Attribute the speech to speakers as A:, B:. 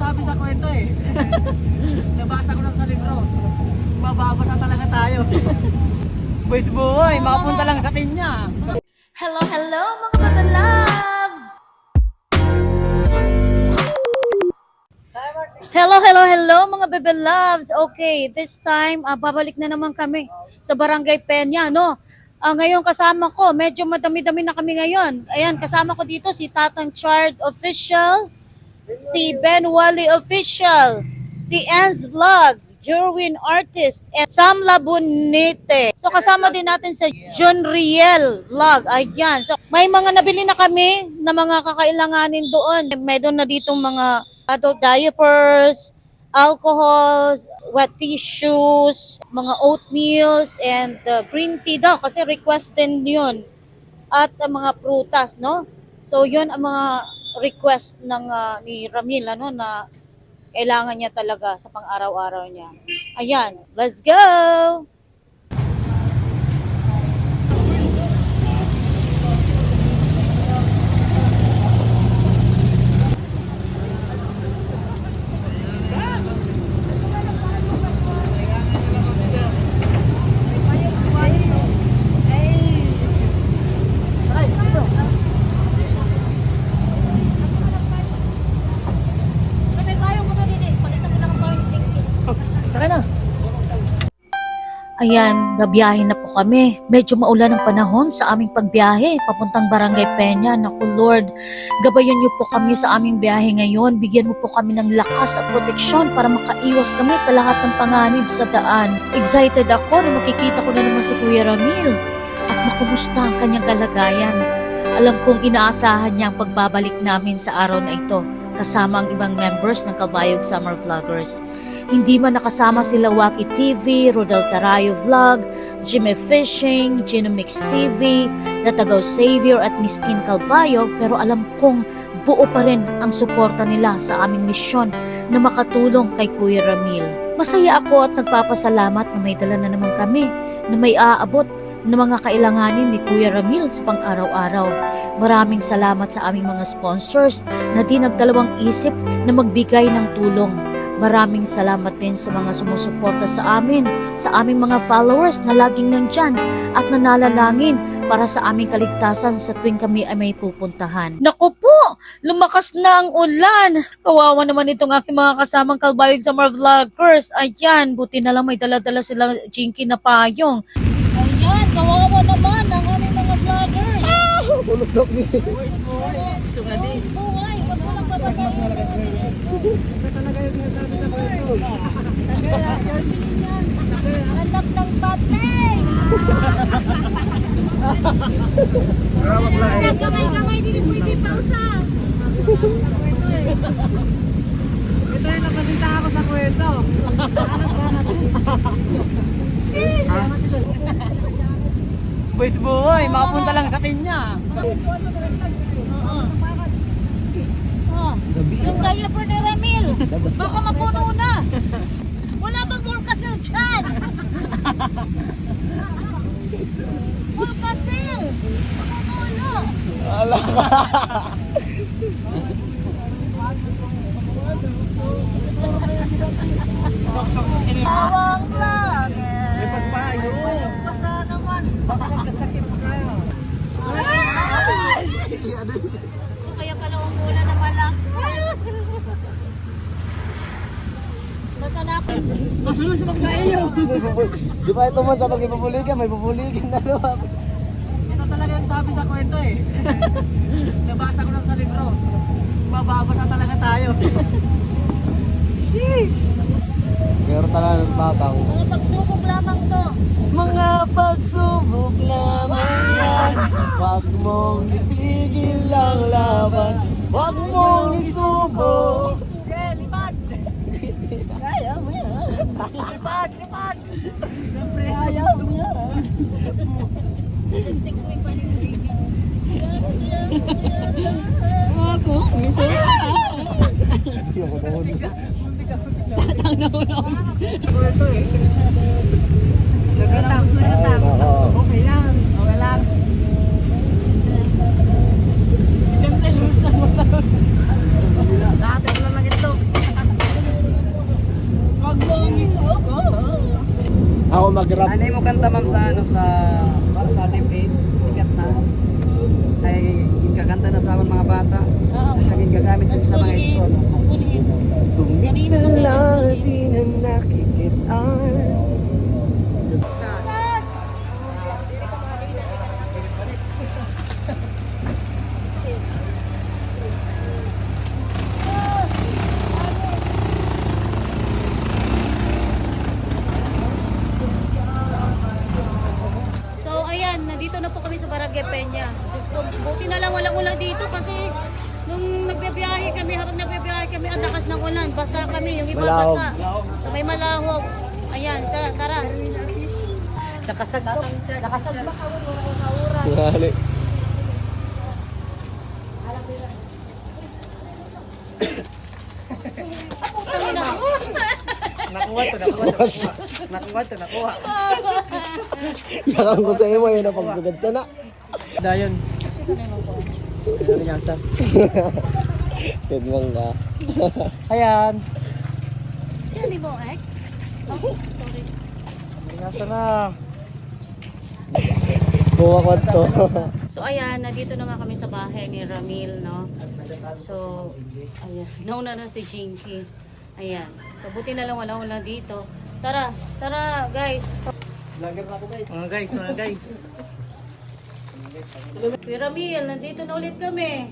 A: sabi sa kwento eh. Nabasa ko na sa libro. Mababasa talaga tayo. Boys boy, makapunta lang sa pinya.
B: Hello, hello mga Bebe Loves! Hello, hello, hello mga Bebe Loves! Okay, this time, babalik na naman kami sa Barangay Peña, no? Ngayon kasama ko, medyo madami-dami na kami ngayon. Ayan, kasama ko dito si Tatang Chard Official, si Ben Wally Official, si Anne's Vlog, Jerwin Artist, and Sam Labunete. So kasama din natin sa John Riel Vlog. Ayan. So may mga nabili na kami na mga kakailanganin doon. Meron na ditong mga adult diapers, alcohols, wet tissues, mga oatmeals, and green tea daw kasi request din yun. At mga prutas, no? So yun ang mga request ng ni Ramil, ano, na kailangan niya talaga sa pang-araw-araw niya. Ayan, let's go! Ayan, babiyahe na po kami. Medyo maulan ang panahon sa aming pagbiyahe papuntang Barangay Peña. Naku Lord, gabayan niyo po kami sa aming biyahe ngayon. Bigyan mo po kami ng lakas at proteksyon para makaiwas kami sa lahat ng panganib sa daan. Excited ako na makikita ko na naman si Kuya Ramil at makumusta ang kanyang kalagayan. Alam kong inaasahan niya ang pagbabalik namin sa araw na ito kasama ang ibang members ng Kalbayog Summer Vloggers. Hindi man nakasama sila Waki TV, Rodel Tarayo Vlog, Jimmy Fishing, Genomix TV, Natagaw Xavier at Miss Tin Kalbayog, pero alam kong buo pa rin ang suporta nila sa aming misyon na makatulong kay Kuya Ramil. Masaya ako at nagpapasalamat na may dala na naman kami na may aabot na mga kailanganin ni Kuya Ramil sa pang-araw-araw. Maraming salamat sa aming mga sponsors na di nagdalawang isip na magbigay ng tulong. Maraming salamat din sa mga sumusuporta sa amin, sa aming mga followers na laging nandyan at nananalangin para sa aming kaligtasan sa tuwing kami ay may pupuntahan. Naku po, lumakas na ang ulan. Kawawa naman itong aking mga kasamang Kalbayog Summer Vloggers. Ayan, buti na lang may dala-dala silang jinky na payong. Ayan, kawawa naman ang aming mga vloggers.
A: Pulos dok ni. Boys boy, gusto nga din.
B: Buhay, wag mo lang babasahin.
A: Talaga yung sinasabi sa kwento.
B: Anak ng patay! Kamay-kamay din pwede pausa.
A: Ito yung nakasita ako sa kwento. Boys boy, makapunta lang sa pinya.
B: Yung diaper ni Ramil, baka mapuno na. Wala bang Volcasil dyan? Volcasil! Makukulo!
A: Ala ka.
B: Awang vlogger!
A: May pagpayo.
B: Basa naman.
A: Kasakit pa kayo.
B: Kaya pala umuna na malak. Basa na ako.
A: Masulusok sa iyo.
C: Di ba ito man sa pag ipapuligan, may papuligan na naman.
A: Ito talaga yung sabi sa kwento eh. Nabasa ko na sa libro. Mababasa talaga tayo.
C: Pero talaga ng tataw.
B: Mga pagsubok lamang to.
C: Mga pagsubok lamang yan. Huwag mong itigil ang laban. Huwag mong isubok.
A: Lipad!
C: Kaya mo yan.
A: Lipad! Lipad!
C: Siyempre kaya mo yan.
B: Ako?
C: Hindi ako doon.
B: Tatang naulog.
A: Kwento eh. Nagkatang.
C: Ay, nako.
A: Okay lang. Okay lang.
B: Siyempre, lose na mo.
A: Dati ko lang ito.
C: Ako mag-rap.
A: Ano mo kanta ma'am sa ano sa Team 8, sikat na. Ay gingkakanta na sa akong mga bata.
B: Oo.
A: Siya ginggagamit kasi sa mga school.
B: Maskulihin.
C: Tumit na lang di na nakikitaan.
B: So ayan, nandito na po kami sa Barangay Peña. Diyos ko, buti na lang walang ulan dito kasi nung nagbibiyahe kami, habang nagbibiyahe kami, ang lakas ng ulan. Basa kami, yung iba
C: Malahog.
B: basa. So may malahog. Ayan, tara. Nakasag ba? Nakasag ba?
C: Ngali.
A: Nakuha.
C: Yakang ko sa imo yun na pagsugad sana.
A: Dayon.
B: Kasi ko na yung po.
A: Ano niya sa?
C: Tidmang ka.
A: Ayan.
B: Sino ni mo, ex? Oh, sorry.
A: Nasa na.
C: Kuha ko to.
B: So ayan, nandito na nga kami sa bahay ni Ramil, no? So, ayan, nauna na si Jinky. Ayan. So buti na lang wala ulan dito. Tara, guys.
A: Vlogger na ako guys. Mga guys.
B: Kuya Ramil, nandito na ulit kami.